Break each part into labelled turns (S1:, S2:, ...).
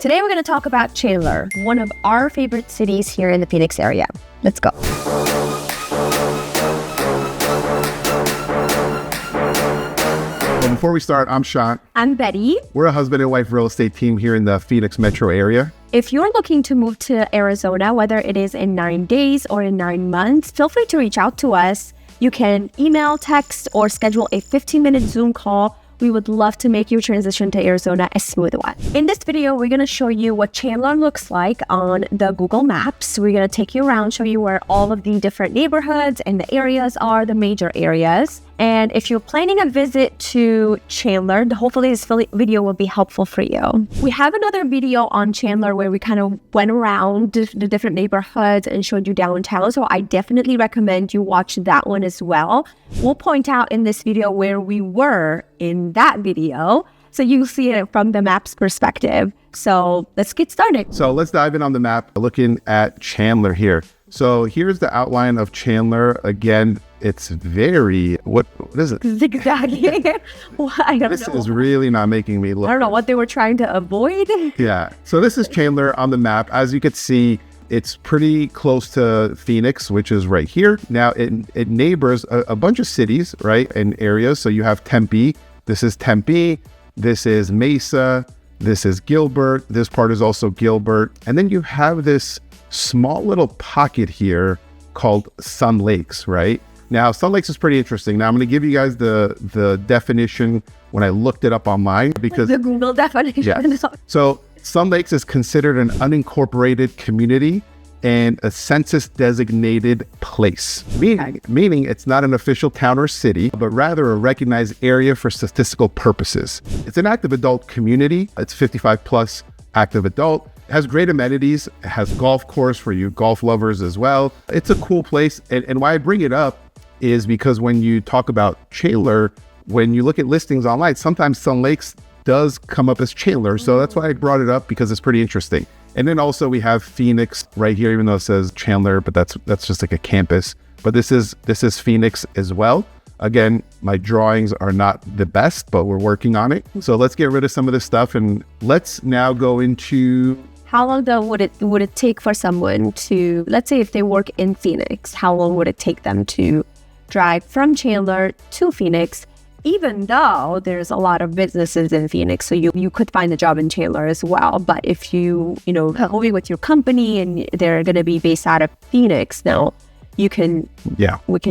S1: Today we're going to talk about Chandler, one of our favorite cities here in the Phoenix area. Let's go.
S2: Well, before we start, I'm Sean.
S1: I'm Betty.
S2: We're a husband and wife real estate team here in the Phoenix metro area.
S1: If you're looking to move to Arizona, whether it is in 9 days or in 9 months, feel free to reach out to us. You can email, text, or schedule a 15-minute Zoom call. We would love to make your transition to Arizona a smooth one. In this video, we're going to show you what Chandler looks like on the Google Maps. We're going to take you around, show you where all of the different neighborhoods and the areas are, the major areas. And if you're planning a visit to Chandler, hopefully this video will be helpful for you. We have another video on Chandler where we kind of went around the different neighborhoods and showed you downtown. So I definitely recommend you watch that one as well. We'll point out in this video where we were in that video, so you see it from the map's perspective. So let's get started.
S2: So let's dive in on the map, looking at Chandler here. So here's the outline of Chandler. Again, it's very, what is it?
S1: Zigzaggy. I don't
S2: This
S1: know.
S2: is really not making me look.
S1: I don't know what they were trying to avoid.
S2: Yeah. So this is Chandler on the map. As you can see, it's pretty close to Phoenix, which is right here. Now it neighbors a bunch of cities, right, and areas. So you have Tempe. This is Tempe. This is Mesa. This is Gilbert. This part is also Gilbert. And then you have this small little pocket here called Sun Lakes, right? Now, Sun Lakes is pretty interesting. Now, I'm going to give you guys the definition when I looked it up online because
S1: The Google definition.
S2: yes. So Sun Lakes is considered an unincorporated community and a census-designated place, meaning it's not an official town or city, but rather a recognized area for statistical purposes. It's an active adult community. It's 55 plus active adult. It has great amenities. It has golf course for you golf lovers as well. It's a cool place. And why I bring it up is because when you talk about Chandler, when you look at listings online, sometimes Sun Lakes does come up as Chandler. So that's why I brought it up, because it's pretty interesting. And then also we have Phoenix right here, even though it says Chandler, but that's just like a campus. But this is Phoenix as well. Again, my drawings are not the best, but we're working on it. So let's get rid of some of this stuff and let's now go into.
S1: How long though would it take for someone to, let's say if they work in Phoenix, how long would it take them to drive from Chandler to Phoenix? Even though there's a lot of businesses in Phoenix, so you could find a job in Chandler as well. But if you moving with your company and they're going to be based out of Phoenix, now we can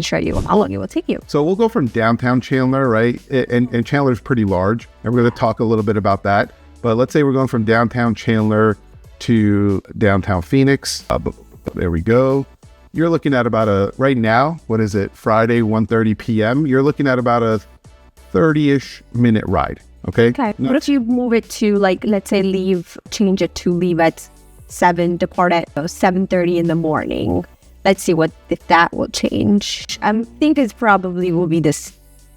S1: show you how long it will take you.
S2: So we'll go from downtown Chandler, right? And Chandler's pretty large, and we're going to talk a little bit about that. But let's say we're going from downtown Chandler to downtown Phoenix. There we go. You're looking at about right now, what is it? Friday, 1:30 p.m. You're looking at about a 30-ish minute ride. Okay.
S1: What if you move it to, like, let's say change it to leave at 7, depart at 7:30 in the morning. Let's see if that will change. I think it probably will be this.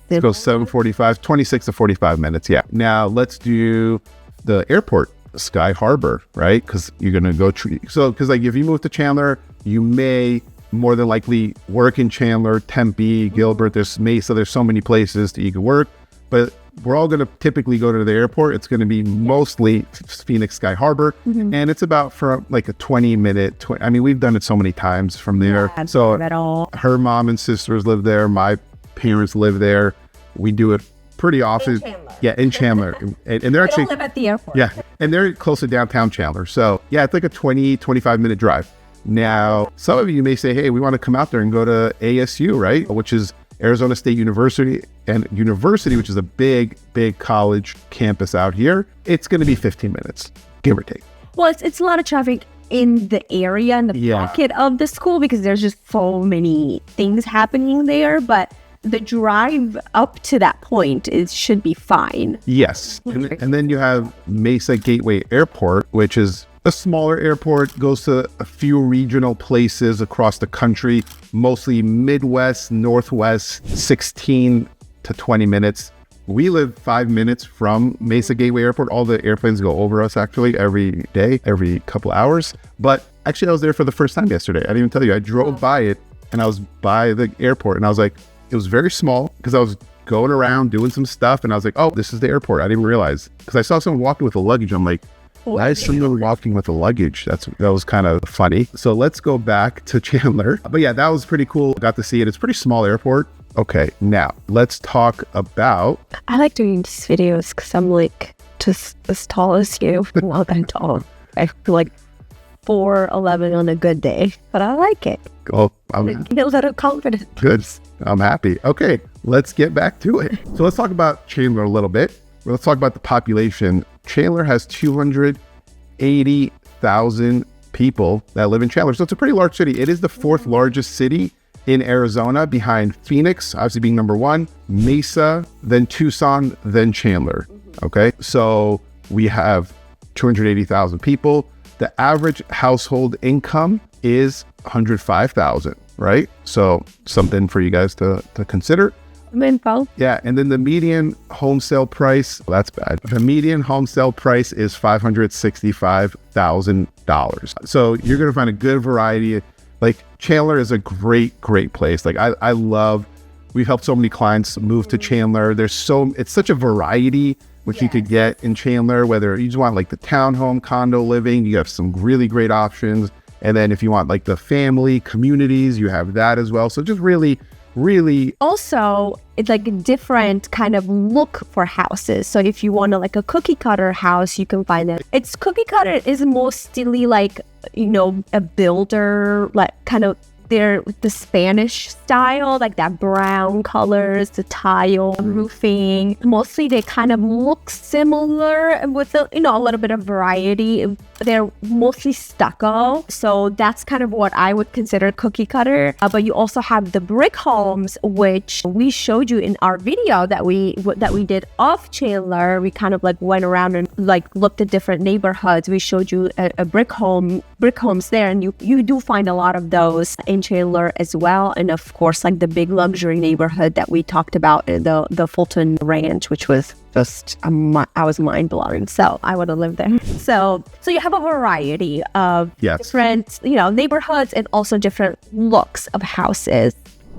S2: Let's go 7:45, 26 to 45 minutes. Yeah. Now let's do the airport, Sky Harbor, right? Because you're going to go, because like if you move to Chandler, you may more than likely work in Chandler, Tempe, Gilbert, there's Mesa, there's so many places that you can work, but we're all going to typically go to the airport. It's going to be mostly Phoenix Sky Harbor, and it's about for like a 20-minute, I mean, we've done it so many times from there.
S1: Yeah,
S2: so
S1: at all.
S2: Her mom and sisters live there. My parents live there. We do it pretty often.
S1: In Chandler.
S2: Yeah, in Chandler. and they're actually,
S1: live at the airport.
S2: yeah, and they're close to downtown Chandler. So yeah, it's like a 20-25 minute drive. Now, some of you may say, hey, we want to come out there and go to ASU, right? Which is Arizona State University, which is a big college campus out here. It's going to be 15 minutes, give or take.
S1: Well, it's a lot of traffic in the area and the pocket of the school because there's just so many things happening there. But the drive up to that point should be fine.
S2: Yes. And then you have Mesa Gateway Airport, which is a smaller airport, goes to a few regional places across the country, mostly Midwest, Northwest, 16 to 20 minutes. We live 5 minutes from Mesa Gateway Airport. All the airplanes go over us actually every day, every couple hours. But actually I was there for the first time yesterday. I didn't even tell you. I drove by it and I was by the airport and I was like, it was very small because I was going around doing some stuff and I was like, oh, this is the airport. I didn't realize because I saw someone walking with a luggage. I'm like, Why is someone walking with a luggage? That was kind of funny. So let's go back to Chandler. But yeah, that was pretty cool. Got to see it. It's a pretty small airport. Okay, now let's talk about...
S1: I like doing these videos because I'm like just as tall as you. Not that tall. I feel like 4'11" on a good day, but I like it.
S2: Oh,
S1: It gives out of confidence.
S2: Good. I'm happy. Okay, let's get back to it. So let's talk about Chandler a little bit. Let's talk about the population. Chandler has 280,000 people that live in Chandler. So it's a pretty large city. It is the fourth largest city in Arizona, behind Phoenix, obviously being number one, Mesa, then Tucson, then Chandler. Okay, so we have 280,000 people. The average household income is 105,000, right? So something for you guys to consider.
S1: Info.
S2: Yeah, and then the median home sale price, well, that's bad. The median home sale price is $565,000. So you're going to find a good variety. Like Chandler is a great place. Like I love, we've helped so many clients move to Chandler. It's such a variety which you could get in Chandler, whether you just want like the townhome condo living, you have some really great options. And then if you want like the family communities, you have that as well. So just really
S1: also, it's like a different kind of look for houses. So if you want like a cookie cutter house, you can find it. It's cookie cutter is mostly like, a builder, like kind of the Spanish style, like that brown colors, the tile roofing. Mostly they kind of look similar with a little bit of variety. They're mostly stucco, so that's kind of what I would consider cookie cutter. But you also have the brick homes, which we showed you in our video that we did off Chandler. We kind of like went around and like looked at different neighborhoods. We showed you a brick homes there, and you do find a lot of those in Chandler as well. And of course, like the big luxury neighborhood that we talked about, the Fulton Ranch, which was just I was mind blown. So I want to live there. So you have a variety of different neighborhoods and also different looks of houses.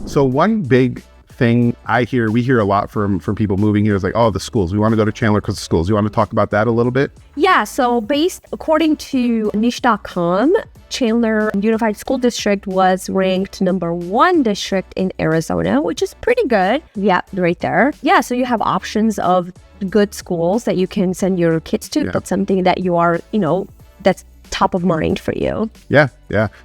S2: So one big thing we hear a lot from people moving here is like, oh, the schools. We want to go to Chandler because of schools. You want to talk about that a little bit?
S1: Yeah. So according to niche.com, Chandler Unified School District was ranked #1 district in Arizona, which is pretty good. Yeah, right there. Yeah, so you have options of good schools that you can send your kids to. That's something that you are, that's top of mind for you.
S2: Yeah.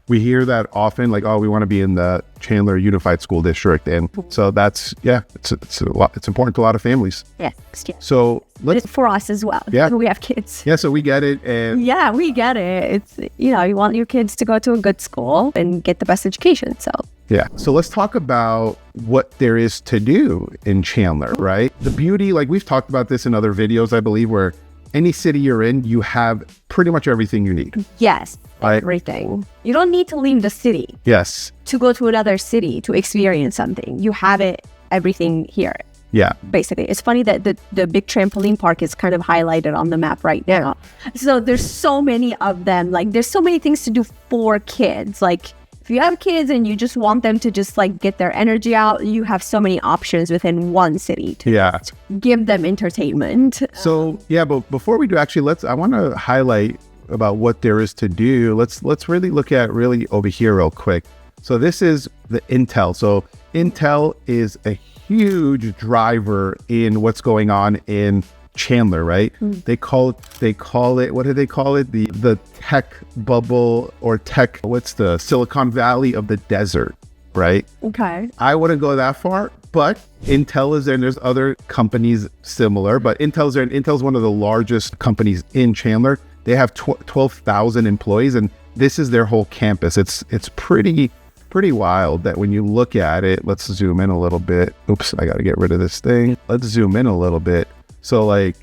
S2: We hear that often, like, oh, we want to be in the Chandler Unified School District. And so that's, it's a lot. It's important to a lot of families.
S1: Yes.
S2: So
S1: it's for us as well.
S2: Yeah.
S1: We have kids.
S2: Yeah, so we get it. And
S1: yeah, we get it. It's, you want your kids to go to a good school and get the best education. So
S2: yeah. So let's talk about what there is to do in Chandler, right? The beauty, like we've talked about this in other videos, I believe, where any city you're in, you have pretty much everything you need.
S1: Yes, everything. You don't need to leave the city.
S2: Yes.
S1: To go to another city to experience something. You have everything here.
S2: Yeah.
S1: Basically, it's funny that the big trampoline park is kind of highlighted on the map right now. So there's so many of them. Like there's so many things to do for kids. Like if you have kids and you just want them to just like get their energy out, you have so many options within one city to give them entertainment.
S2: So but before we do, actually, I want to highlight about what there is to do. Let's really look at over here real quick. So this is the Intel. So Intel is a huge driver in what's going on in Chandler, right? They call it, what do they call it? The tech bubble or what's the Silicon Valley of the desert, right?
S1: Okay.
S2: I wouldn't go that far, but Intel is there and there's other companies similar, but Intel's there, and Intel's one of the largest companies in Chandler. They have 12,000 employees, and this is their whole campus. It's pretty wild that when you look at it. Let's zoom in a little bit. Oops, I got to get rid of this thing. Let's zoom in a little bit. So like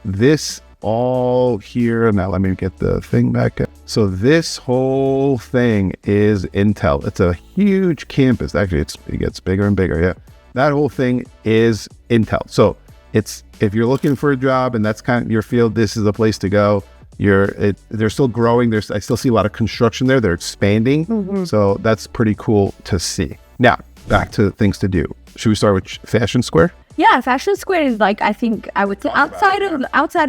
S2: this all here, now let me get the thing back up. So this whole thing is Intel. It's a huge campus. Actually, it gets bigger and bigger. Yeah, that whole thing is Intel. So if you're looking for a job and that's kind of your field, this is the place to go. They're still growing. I still see a lot of construction there. They're expanding. So that's pretty cool to see. Now, back to things to do. Should we start with Fashion Square?
S1: Yeah, Fashion Square is like, I think I would say outside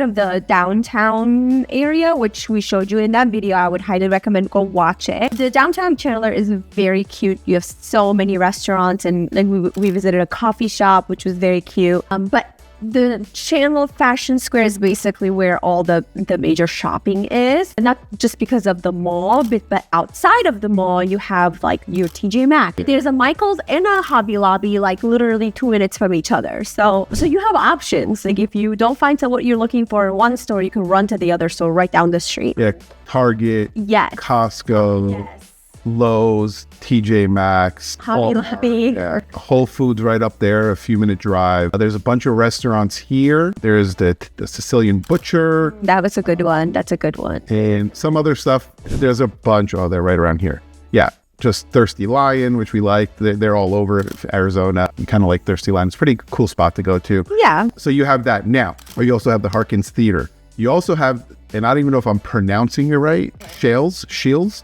S1: of the downtown area, which we showed you in that video. I would highly recommend go watch it. The downtown Chandler is very cute. You have so many restaurants, and like we visited a coffee shop, which was very cute. But the Chandler Fashion Square is basically where all the major shopping is. And not just because of the mall, but outside of the mall, you have like your TJ Maxx. There's a Michael's and a Hobby Lobby, like literally 2 minutes from each other. So you have options. Like if you don't find what you're looking for in one store, you can run to the other store right down the street.
S2: Yeah, Target,
S1: yes,
S2: Costco.
S1: Yes.
S2: Lowe's, TJ Maxx,
S1: Hobby Lobby.
S2: Yeah. Whole Foods right up there, a few minute drive. There's a bunch of restaurants here. There's the Sicilian Butcher.
S1: That was a good one. That's a good one.
S2: And some other stuff. There's a bunch. Oh, they're right around here. Yeah. Just Thirsty Lion, which we like. They're all over Arizona. You kind of like Thirsty Lion. It's a pretty cool spot to go to.
S1: Yeah.
S2: So you have that now. Or you also have the Harkins Theater. You also have, and I don't even know if I'm pronouncing it right, SCHEELS?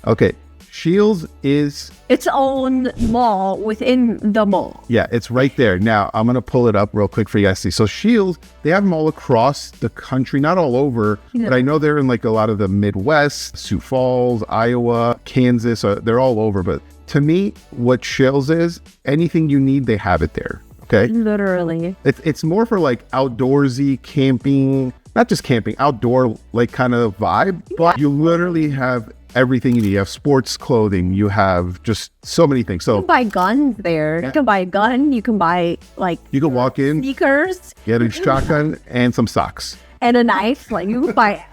S2: Okay. SCHEELS is
S1: its own mall within the mall.
S2: Yeah, it's right there. Now, I'm going to pull it up real quick for you guys to see. So SCHEELS, they have them all across the country, not all over, but I know they're in like a lot of the Midwest, Sioux Falls, Iowa, Kansas. They're all over. But to me, what SCHEELS is, anything you need, they have it there. Okay.
S1: Literally.
S2: It's more for like outdoorsy camping, not just camping, outdoor like kind of vibe, but you literally have everything you need. You have sports clothing. You have just so many things. So
S1: you can buy guns there. Yeah. You can buy a gun. You can buy like
S2: you can walk in,
S1: sneakers,
S2: get a shotgun and some socks
S1: and a knife. Like you can buy.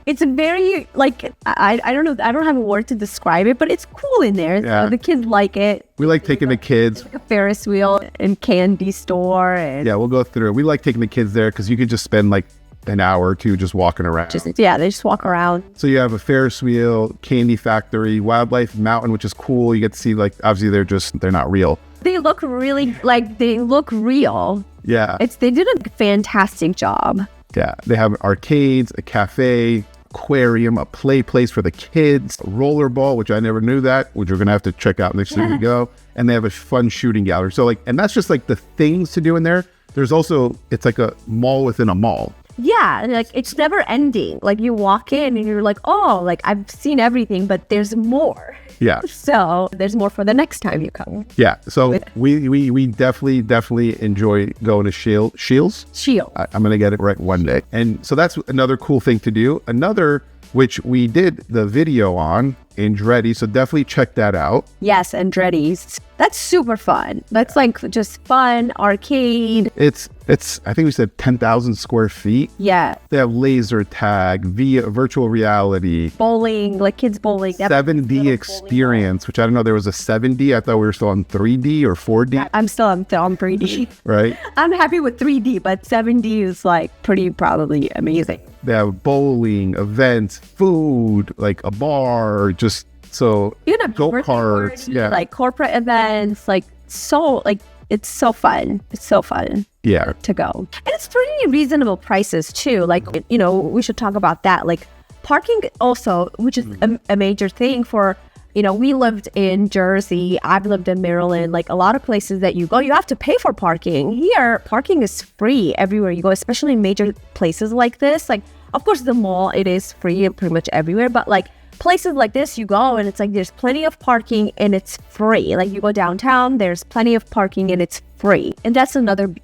S1: It's very like I don't know. I don't have a word to describe it, but it's cool in there.
S2: Yeah.
S1: So the kids like it.
S2: We like taking the kids.
S1: Like a Ferris wheel and candy store. And
S2: yeah, we'll go through. We like taking the kids there because you could just spend like an hour or two just walking around.
S1: They just walk around.
S2: So you have a Ferris wheel, candy factory, wildlife mountain, which is cool. You get to see like obviously they're not real.
S1: They look really like they look real.
S2: Yeah.
S1: They did a fantastic job.
S2: Yeah. They have arcades, a cafe, aquarium, a play place for the kids, a rollerball, which I never knew that, which we're gonna have to check out next time we go. And they have a fun shooting gallery. So like, and that's just like the things to do in there. There's also, it's like a mall within a mall.
S1: Yeah, like it's never ending. Like you walk in and you're like, oh, like I've seen everything, but there's more.
S2: Yeah.
S1: So there's more for the next time you come.
S2: Yeah. So we definitely enjoy going to SCHEELS. I'm gonna get it right one day. And so that's another cool thing to do. Another which we did the video on, Andretti. So definitely check that out.
S1: Yes, Andretti's. That's super fun. That's like just fun, arcade.
S2: It's I think we said 10,000 square feet.
S1: Yeah.
S2: They have laser tag, via virtual reality.
S1: Bowling, like kids bowling.
S2: 7D experience, which I don't know, there was a 7D. I thought we were still on 3D or 4D.
S1: I'm still on 3D.
S2: Right.
S1: I'm happy with 3D, but 7D is like pretty probably amazing.
S2: They have bowling, events, food, like a bar, just so go-karts, yeah,
S1: like corporate events, like so like it's so fun. It's so fun.
S2: Yeah,
S1: to go, and it's pretty reasonable prices too. Like we should talk about that. Like parking also, which is a major thing for. We lived in Jersey. I've lived in Maryland. Like a lot of places that you go, you have to pay for parking. Here, parking is free everywhere you go, especially in major places like this. Like, of course, the mall, it is free pretty much everywhere. But like places like this, you go and it's like there's plenty of parking and it's free. Like you go downtown, there's plenty of parking and it's free. And that's another,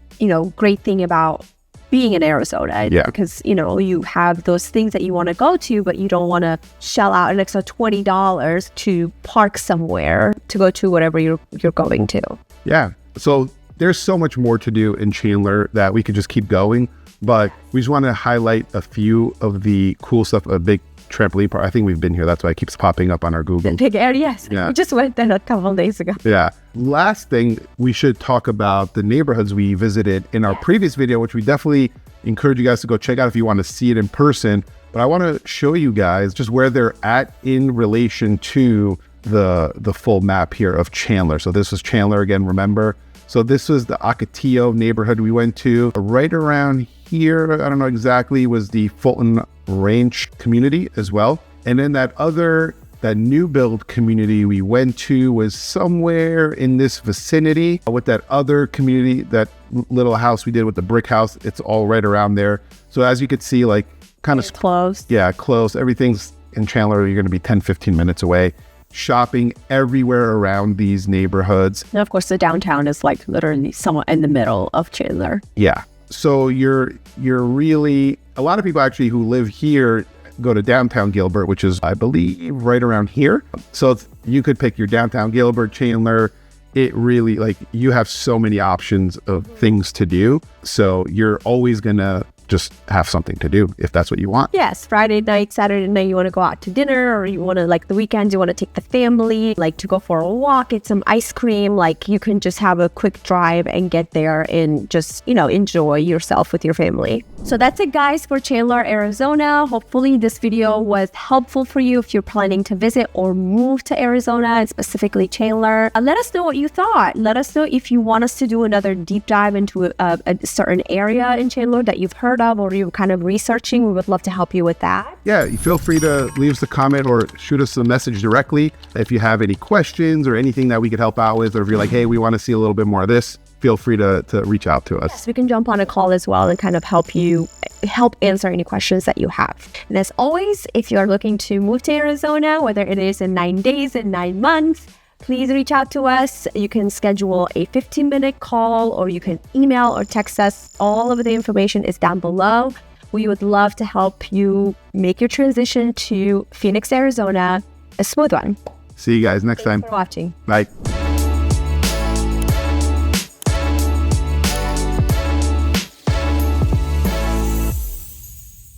S1: great thing about being in Arizona, because you have those things that you want to go to, but you don't want to shell out an extra $20 to park somewhere to go to whatever you're going to.
S2: Yeah. So there's so much more to do in Chandler that we could just keep going, but we just want to highlight a few of the cool stuff. A big trampoline park. I think we've been here. That's why it keeps popping up on our Google.
S1: Big area, yes. Yeah. We just went there a couple of days ago.
S2: Yeah. Last thing, we should talk about the neighborhoods we visited in our previous video, which we definitely encourage you guys to go check out if you want to see it in person. But I want to show you guys just where they're at in relation to the full map here of Chandler. So this was Chandler again, remember? So this was the Ocotillo neighborhood we went to. Right around here, I don't know exactly, was the Fulton Ranch community as well. And then that other That new build community we went to was somewhere in this vicinity with that other community, that little house we did with the brick house. It's all right around there. So as you could see, like kind of
S1: close.
S2: Yeah, close. Everything's in Chandler. You're going to be 10, 15 minutes away. Shopping everywhere around these neighborhoods.
S1: And of course, the downtown is like literally somewhat in the middle of Chandler.
S2: Yeah. So you're really, a lot of people actually who live here go to downtown Gilbert, which is, I believe, right around here. So you could pick your downtown Gilbert, Chandler. It really, like, you have so many options of things to do. So you're always going to just have something to do if that's what you want.
S1: Yes, Friday night, Saturday night, you want to go out to dinner, or you want to, like, the weekends, you want to take the family, like, to go for a walk, get some ice cream. Like, you can just have a quick drive and get there and just, you know, enjoy yourself with your family. So that's it, guys, for Chandler, Arizona. Hopefully this video was helpful for you if you're planning to visit or move to Arizona, and specifically Chandler. Let us know what you thought. Let us know if you want us to do another deep dive into a certain area in Chandler that you've heard of or you're kind of researching. We would love to help you with that.
S2: Yeah, feel free to leave us a comment or shoot us a message directly if you have any questions or anything that we could help out with, or if you're like, hey, we want to see a little bit more of this, feel free to reach out to us.
S1: Yes, we can jump on a call as well and kind of help answer any questions that you have. And as always, if you're looking to move to Arizona, whether it is in 9 days and 9 months, please reach out to us. You can schedule a 15-minute call, or you can email or text us. All of the information is down below. We would love to help you make your transition to Phoenix, Arizona a smooth one.
S2: See you guys next time.
S1: Thanks for watching.
S2: Bye.